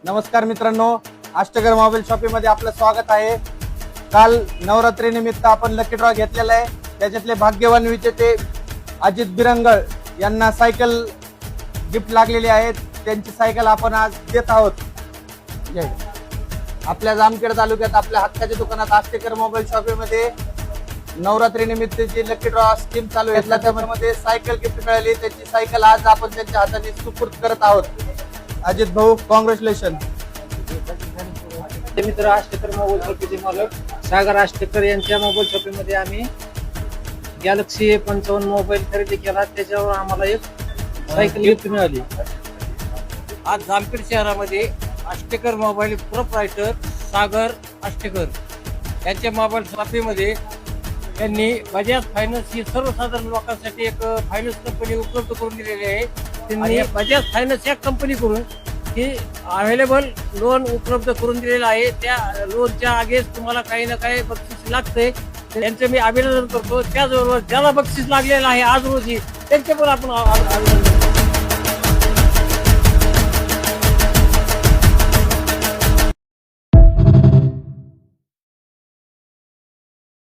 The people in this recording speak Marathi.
नमस्कार मित्रांनो, अष्टकर मोबाईल शॉपीमध्ये आपलं स्वागत आहे। काल नवरात्री निमित्त आपण लकी ड्रॉ घेतलेला आहे। त्याच्यातले भाग्यवान विजेते अजित बिरंगळ यांना सायकल गिफ्ट लागलेली आहे। त्यांची सायकल आपण आज देत आहोत। आपल्या जामखेड तालुक्यात आपल्या हक्काच्या दुकानात अष्टकर मोबाईल शॉपीमध्ये नवरात्री निमित्त जी लकी ड्रॉ स्कीम चालू आहे त्यामध्ये सायकल गिफ्ट मिळाली। त्याची सायकल आज आपण त्यांच्या हाताने सुपूर्द करत आहोत। अजित भाऊ, कॉंग्रॅच्युलेशन। मित्र अष्टकर मोबाईल शॉपीचे मालक सागर अष्टकर यांच्या मोबाईल शॉपीमध्ये आम्ही गॅलेक्सी A55 मोबाईल खरेदी केला। त्याच्यावर आम्हाला एक सायकल गिफ्ट मिळाली। आज जामखेड शहरामध्ये अष्टकर मोबाईल प्रोप्रायटर सागर अष्टकर यांच्या मोबाईल शॉपीमध्ये त्यांनी बजाज फायनान्स ही सर्वसाधारण लोकांसाठी एक फायनान्स कंपनी उपलब्ध करून दिलेली आहे। त्यांनी बजाज फायनान्स या कंपनीकडून ही अवेलेबल लोन उपलब्ध करून दिलेलं आहे। त्या लोनच्या आगेस तुम्हाला काही ना काही बक्षीस लागते। त्यांचे मी अभिनंदन करतो। त्याचबरोबर ज्याला बक्षीस लागलेलं आहे आज रोजी त्यांचे पण आपण अभिनंदन करतो।